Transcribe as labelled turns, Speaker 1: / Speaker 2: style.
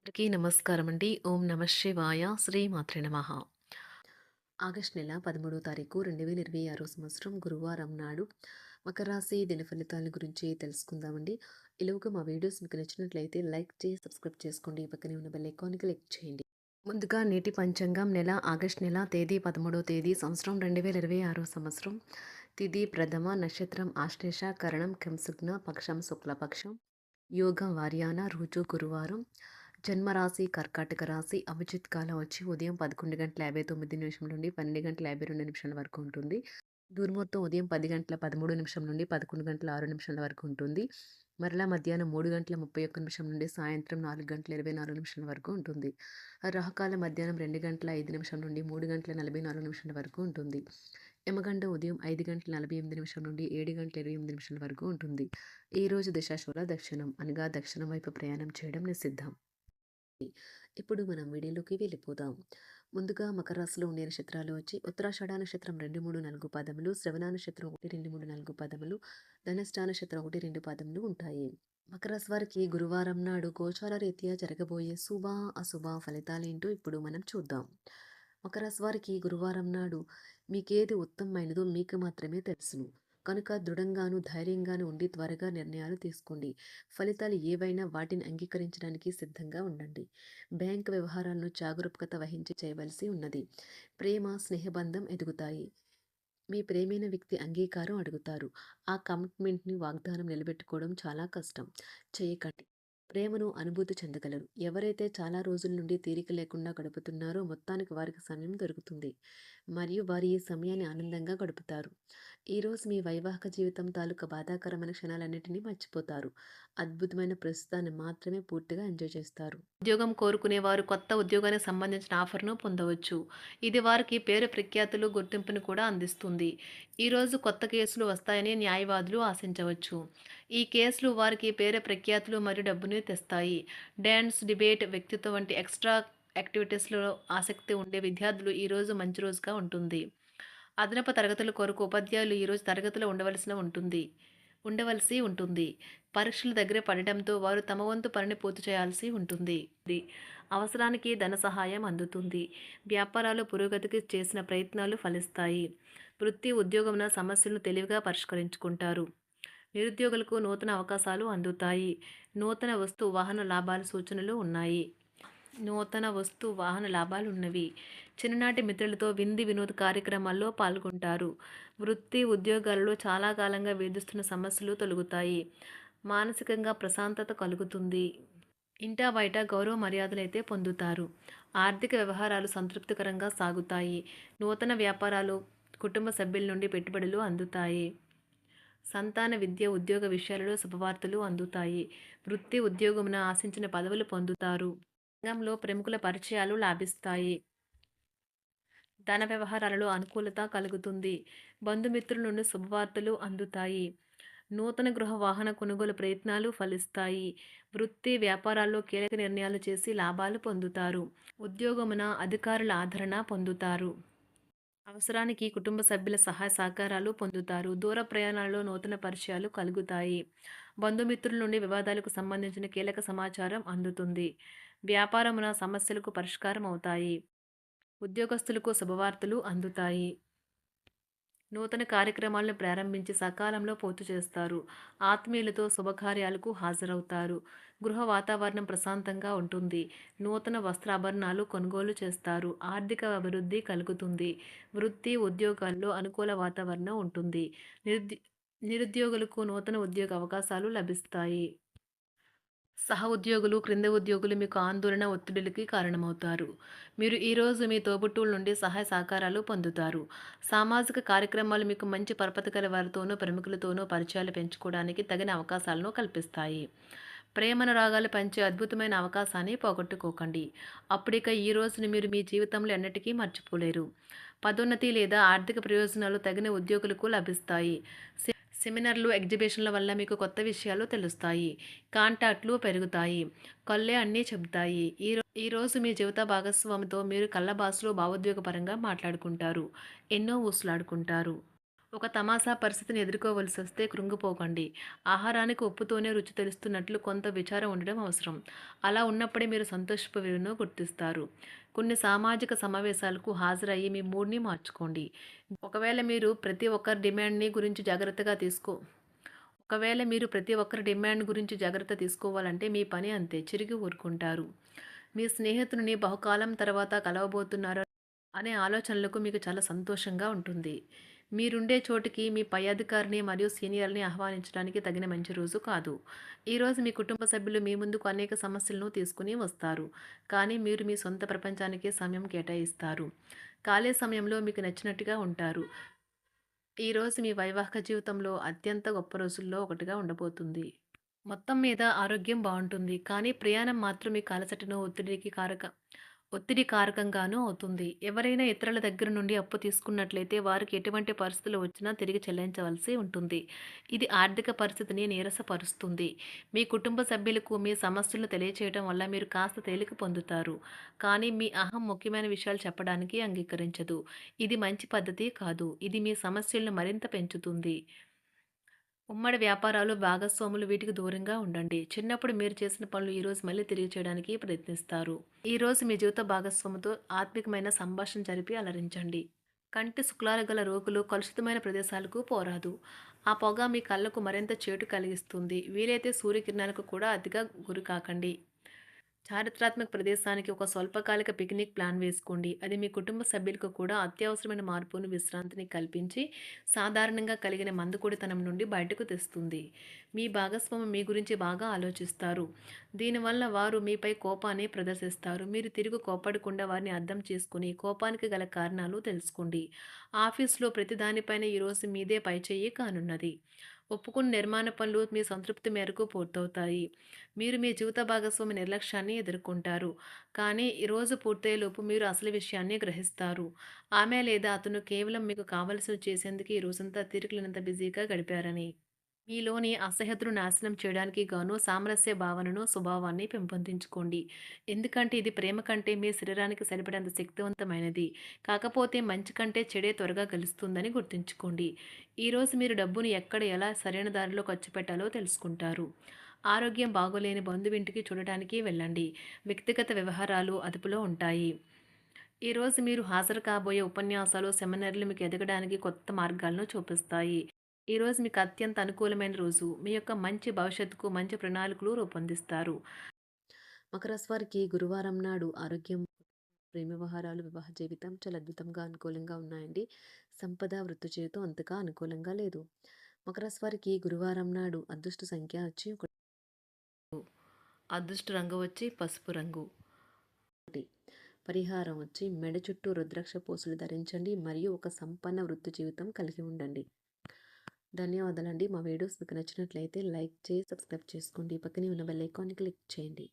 Speaker 1: అందరికీ నమస్కారం అండి. ఓం నమ శివాయ. శ్రీమాత్రే నమః. ఆగస్టు నెల 13వ తారీఖు 2026 సంవత్సరం గురువారం నాడు మకర రాశి దిన ఫలితాల గురించి తెలుసుకుందామండి. ఈలోగా మా వీడియోస్ మీకు నచ్చినట్లయితే లైక్ చేసి సబ్స్క్రైబ్ చేసుకోండి. పక్కనే ఉన్న బెల్ ఐకాన్‌ని క్లిక్ చేయండి. ముందుగా నేటి పంచాంగం నెల ఆగస్టు నెల తేదీ 13వ తేదీ సంవత్సరం 2026 సంవత్సరం. తిథి ప్రథమ, నక్షత్రం ఆశ్లేష, కరణం కంసుగ్న, పక్షం శుక్లపక్షం, యోగం వార్యాన, రోజు గురువారం. జన్మరాశి కర్కాటక రాశి. అభిజిత్ కాలం వచ్చి ఉదయం 11:59 నుండి 12:52 వరకు ఉంటుంది. దుర్ముహూర్తం ఉదయం 10:13 నుండి 11:06 వరకు ఉంటుంది. మరలా మధ్యాహ్నం 3:31 నుండి సాయంత్రం 4:24 వరకు ఉంటుంది. రాహుకాలం మధ్యాహ్నం 2:05 నుండి 3:44 వరకు ఉంటుంది. యమగండ ఉదయం 5:48 నుండి 7:28 వరకు ఉంటుంది. ఈ రోజు దిశాశూల దక్షిణం అనగా దక్షిణం వైపు ప్రయాణం చేయడం నిషిద్ధం. ఇప్పుడు మనం వీడియోలోకి వెళ్ళిపోదాం. ముందుగా మకర రాశిలో ఉండే నక్షత్రాలు వచ్చి ఉత్తరాషాఢ నక్షత్రం 2, 3, 4 పాదములు, శ్రవణ నక్షత్రం 1, 2, 3, 4 పాదములు, ధనిష్ట నక్షత్రం 1, 2 పాదములు ఉంటాయి. మకర రాశి వారికి గురువారం నాడు గోచార రీత్యా జరగబోయే శుభ అశుభ ఫలితాలేంటో ఇప్పుడు మనం చూద్దాం. మకర రాశి వారికి గురువారం నాడు మీకేది ఉత్తమమైనదో మీకు మాత్రమే తెలుసును. కనుక దృఢంగాను ధైర్యంగాను ఉండి త్వరగా నిర్ణయాలు తీసుకోండి. ఫలితాలు ఏవైనా వాటిని అంగీకరించడానికి సిద్ధంగా ఉండండి. బ్యాంక్ వ్యవహారాలను జాగరూకత వహించి చేయవలసి ఉన్నది. ప్రేమ స్నేహబంధం ఎదుగుతాయి. మీ ప్రేమైన వ్యక్తి అంగీకారం అడుగుతారు. ఆ కమిట్మెంట్ని వాగ్దానం నిలబెట్టుకోవడం చాలా కష్టం. చేయకండి. ప్రేమను అనుభూతి చెందగలరు. ఎవరైతే చాలా రోజుల నుండి తీరిక లేకుండా గడుపుతున్నారో మొత్తానికి వారికి సమయం దొరుకుతుంది మరియు వారి ఈ సమయాన్ని ఆనందంగా గడుపుతారు. ఈరోజు మీ వైవాహిక జీవితం తాలూకా బాధాకరమైన క్షణాలన్నింటినీ మర్చిపోతారు. అద్భుతమైన ప్రస్తుతాన్ని మాత్రమే పూర్తిగా ఎంజాయ్ చేస్తారు. ఉద్యోగం కోరుకునే వారు కొత్త ఉద్యోగానికి సంబంధించిన ఆఫర్ను పొందవచ్చు. ఇది వారికి పేరు ప్రఖ్యాతులు గుర్తింపును కూడా అందిస్తుంది. ఈరోజు కొత్త కేసులు వస్తాయని న్యాయవాదులు ఆశించవచ్చు. ఈ కేసులు వారికి పేరు ప్రఖ్యాతులు మరియు డబ్బుని తెస్తాయి. డాన్స్, డిబేట్, వ్యక్తిత్వం వంటి ఎక్స్ట్రా యాక్టివిటీస్లో ఆసక్తి ఉండే విద్యార్థులు ఈరోజు మంచి రోజుగా ఉంటుంది. అదనపు తరగతుల కొరకు ఉపాధ్యాయులు ఈరోజు తరగతిలో ఉండవలసి ఉంటుంది. పరీక్షలు దగ్గర పడడంతో వారు తమ వంతు పనిని పూర్తి చేయాల్సి ఉంటుంది. అవసరానికి ధన సహాయం అందుతుంది. వ్యాపారాలు పురోగతికి చేసిన ప్రయత్నాలు ఫలిస్తాయి. వృత్తి ఉద్యోగమున సమస్యలను తెలివిగా పరిష్కరించుకుంటారు. నిరుద్యోగులకు నూతన అవకాశాలు అందుతాయి. నూతన వస్తు వాహన లాభాల సూచనలు ఉన్నాయి. నూతన వస్తు వాహన లాభాలున్నవి. చిన్ననాటి మిత్రులతో వినోద కార్యక్రమాల్లో పాల్గొంటారు. వృత్తి ఉద్యోగాలలో చాలా కాలంగా వేధిస్తున్న సమస్యలు తొలగుతాయి. మానసికంగా ప్రశాంతత కలుగుతుంది. ఇంటా బయట గౌరవ మర్యాదలైతే పొందుతారు. ఆర్థిక వ్యవహారాలు సంతృప్తికరంగా సాగుతాయి. నూతన వ్యాపారాలు, కుటుంబ సభ్యుల నుండి పెట్టుబడులు అందుతాయి. సంతాన విద్య ఉద్యోగ విషయాలలో శుభవార్తలు అందుతాయి. వృత్తి ఉద్యోగమున ఆశించిన పదవులు పొందుతారు. రంగంలో ప్రముఖుల పరిచయాలు లాభిస్తాయి. ధన వ్యవహారాలలో అనుకూలత కలుగుతుంది. బంధుమిత్రుల నుండి శుభవార్తలు అందుతాయి. నూతన గృహ వాహన కొనుగోలు ప్రయత్నాలు ఫలిస్తాయి. వృత్తి వ్యాపారాల్లో కీలక నిర్ణయాలు చేసి లాభాలు పొందుతారు. ఉద్యోగమున అధికారుల ఆదరణ పొందుతారు. అవసరానికి కుటుంబ సభ్యుల సహాయ సహకారాలు పొందుతారు. దూర ప్రయాణాలలో నూతన పరిచయాలు కలుగుతాయి. బంధుమిత్రుల నుండి వివాదాలకు సంబంధించిన కీలక సమాచారం అందుతుంది. వ్యాపారమున సమస్యలకు పరిష్కారం అవుతాయి. ఉద్యోగస్తులకు శుభవార్తలు అందుతాయి. నూతన కార్యక్రమాలను ప్రారంభించి సకాలంలో పూర్తి చేస్తారు. ఆత్మీయులతో శుభకార్యాలకు హాజరవుతారు. గృహ వాతావరణం ప్రశాంతంగా ఉంటుంది. నూతన వస్త్రాభరణాలు కొనుగోలు చేస్తారు. ఆర్థిక అభివృద్ధి కలుగుతుంది. వృత్తి ఉద్యోగాల్లో అనుకూల వాతావరణం ఉంటుంది. నిరుద్యోగులకు నూతన ఉద్యోగ అవకాశాలు లభిస్తాయి. సహ ఉద్యోగులు, క్రింద ఉద్యోగులు మీకు ఆందోళన, ఒత్తిడిలకి కారణమవుతారు. మీరు ఈరోజు మీ తోబుట్టువుల నుండి సహాయ సహకారాలు పొందుతారు. సామాజిక కార్యక్రమాలు మీకు మంచి పరపతి గల వారితోనూ, ప్రముఖులతోనూ పరిచయాలు పెంచుకోవడానికి తగిన అవకాశాలను కల్పిస్తాయి. ప్రేమనురాగాలు పంచే అద్భుతమైన అవకాశాన్ని పోగొట్టుకోకండి. అప్పుడిక ఈ రోజుని మీరు మీ జీవితంలో ఎన్నటికీ మర్చిపోలేరు. పదోన్నతి లేదా ఆర్థిక ప్రయోజనాలు తగిన ఉద్యోగులకు లభిస్తాయి. సెమినార్లు, ఎగ్జిబిషన్ల వల్ల మీకు కొత్త విషయాలు తెలుస్తాయి. కాంటాక్ట్లు పెరుగుతాయి. కళ్ళే అన్నీ చెబుతాయి. ఈరోజు మీ జీవిత భాగస్వామితో మీరు కళ్ళ భాషలో భావోద్వేగపరంగా మాట్లాడుకుంటారు. ఎన్నో ఊసులాడుకుంటారు. ఒక తమాషా పరిస్థితిని ఎదుర్కోవలసొస్తే కృంగిపోకండి. ఆహారానికి ఉప్పుతోనే రుచి తెలుస్తున్నట్లు కొంత విచారం ఉండడం అవసరం. అలా ఉన్నప్పుడే మీరు సంతోషపు విలువను గుర్తిస్తారు. కొన్ని సామాజిక సమావేశాలకు హాజరయ్యి మీ మూడ్‌ని మార్చుకోండి. ఒకవేళ మీరు ప్రతి ఒక్కరి డిమాండ్‌ని గురించి జాగ్రత్తగా తీసుకో ఒకవేళ మీరు ప్రతి ఒక్కరి డిమాండ్ గురించి జాగ్రత్త తీసుకోవాలంటే మీ పని అంతే. చిరిగి ఊరుకుంటారు. మీ స్నేహితుడిని బహుకాలం తర్వాత కలవబోతున్నారు అనే ఆలోచనలకు మీకు చాలా సంతోషంగా ఉంటుంది. మీరుండే చోటికి మీ పై అధికారిని మరియు సీనియర్‌ని ఆహ్వానించడానికి తగిన మంచి రోజు కాదు. ఈరోజు మీ కుటుంబ సభ్యులు మీ ముందుకు అనేక సమస్యలను తీసుకుని వస్తారు. కానీ మీరు మీ సొంత ప్రపంచానికే సమయం కేటాయిస్తారు. ఖాళీ సమయంలో మీకు నచ్చినట్టుగా ఉంటారు. ఈరోజు మీ వైవాహిక జీవితంలో అత్యంత గొప్ప రోజుల్లో ఒకటిగా ఉండబోతుంది. మొత్తం మీద ఆరోగ్యం బావుంటుంది. కానీ ప్రయాణం మాత్రం మీకు అలసటను, ఒత్తిడి కారకంగానూ అవుతుంది. ఎవరైనా ఇతరుల దగ్గర నుండి అప్పు తీసుకున్నట్లయితే వారికి ఎటువంటి పరిస్థితులు వచ్చినా తిరిగి చెల్లించవలసి ఉంటుంది. ఇది ఆర్థిక పరిస్థితిని నీరసపరుస్తుంది. మీ కుటుంబ సభ్యులకు మీ సమస్యలను తెలియచేయడం వల్ల మీరు కాస్త తేలిక పొందుతారు. కానీ మీ అహం ముఖ్యమైన విషయాలు చెప్పడానికి అంగీకరించదు. ఇది మంచి పద్ధతి కాదు. ఇది మీ సమస్యలను మరింత పెంచుతుంది. ఉమ్మడి వ్యాపారాలు, భాగస్వాములు వీటికి దూరంగా ఉండండి. చిన్నప్పుడు మీరు చేసిన పనులు ఈరోజు మళ్ళీ తిరిగి చేయడానికి ప్రయత్నిస్తారు. ఈరోజు మీ జీవిత భాగస్వామితో ఆత్మికమైన సంభాషణ జరిపి అలరించండి. కంటి శుక్లాలు గల రోగులు కలుషితమైన ప్రదేశాలకు పోరాదు. ఆ పొగ మీ కళ్ళకు మరింత చేటు కలిగిస్తుంది. వీలైతే సూర్యకిరణాలకు కూడా అతిగా గురికాకండి. చారిత్రాత్మక ప్రదేశానికి ఒక స్వల్పకాలిక పిక్నిక్ ప్లాన్ వేసుకోండి. అది మీ కుటుంబ సభ్యులకు కూడా అత్యవసరమైన మార్పును, విశ్రాంతిని కల్పించి సాధారణంగా కలిగిన మందుకొడితనం నుండి బయటకు తెస్తుంది. మీ భాగస్వామి మీ గురించి బాగా ఆలోచిస్తారు. దీనివల్ల వారు మీపై కోపాన్ని ప్రదర్శిస్తారు. మీరు తిరిగి కోప్పడకుండా వారిని అర్థం చేసుకుని కోపానికి గల కారణాలు తెలుసుకోండి. ఆఫీస్‌లో ప్రతి దానిపైన ఈరోజు మీదే పైచేయి కానున్నది. ఒప్పుకున్న నిర్మాణ పనులు మీ సంతృప్తి మేరకు పూర్తవుతాయి. మీరు మీ జీవిత భాగస్వామి నిర్లక్ష్యాన్ని ఎదుర్కొంటారు. కానీ ఈ రోజు పూర్తయ్యేలోపు మీరు అసలు విషయాన్ని గ్రహిస్తారు. ఆమె లేదా అతను కేవలం మీకు కావలసినవి చేసేందుకు ఈ రోజంతా తీరికలేనంత బిజీగా గడిపారని. మీలోని అసహ్యతను నాశనం చేయడానికి గాను సామరస్య భావనను, స్వభావాన్ని పెంపొందించుకోండి. ఎందుకంటే ఇది ప్రేమ కంటే మీ శరీరానికి సరిపడేంత శక్తివంతమైనది. కాకపోతే మంచి కంటే చెడే త్వరగా గెలుస్తుందని గుర్తుంచుకోండి. ఈరోజు మీరు డబ్బును ఎక్కడ, ఎలా సరైన దారిలో ఖర్చు పెట్టాలో తెలుసుకుంటారు. ఆరోగ్యం బాగోలేని బంధువింటికి చూడటానికి వెళ్ళండి. వ్యక్తిగత వ్యవహారాలు అదుపులో ఉంటాయి. ఈరోజు మీరు హాజరు కాబోయే ఉపన్యాసాలు, సెమినార్లు మీకు ఎదగడానికి కొత్త మార్గాలను చూపిస్తాయి. ఈరోజు మీకు అత్యంత అనుకూలమైన రోజు. మీ యొక్క మంచి భవిష్యత్తుకు మంచి ప్రణాళికలు రూపొందిస్తారు. మకర రాశి వారికి గురువారం నాడు ఆరోగ్యం, ప్రేమ వ్యవహారాలు, వివాహ జీవితం చాలా అద్భుతంగా అనుకూలంగా ఉన్నాయండి. సంపద, వృత్తి జీవితం అంతగా అనుకూలంగా లేదు. మకర రాశి వారికి గురువారం నాడు అదృష్ట సంఖ్య వచ్చి ఒకటి. అదృష్ట రంగు వచ్చి పసుపు రంగు. పరిహారం వచ్చి మెడ చుట్టూ రుద్రాక్ష పూసలు ధరించండి మరియు ఒక సంపన్న వృత్తి జీవితం కలిగి ఉండండి. ధన్యవాదాలండి. మా వీడియోస్ మీకు నచ్చినట్లయితే లైక్ చేసి సబ్స్క్రైబ్ చేసుకోండి. పక్కనే ఉన్న బెల్ ఐకాన్ని క్లిక్ చేయండి.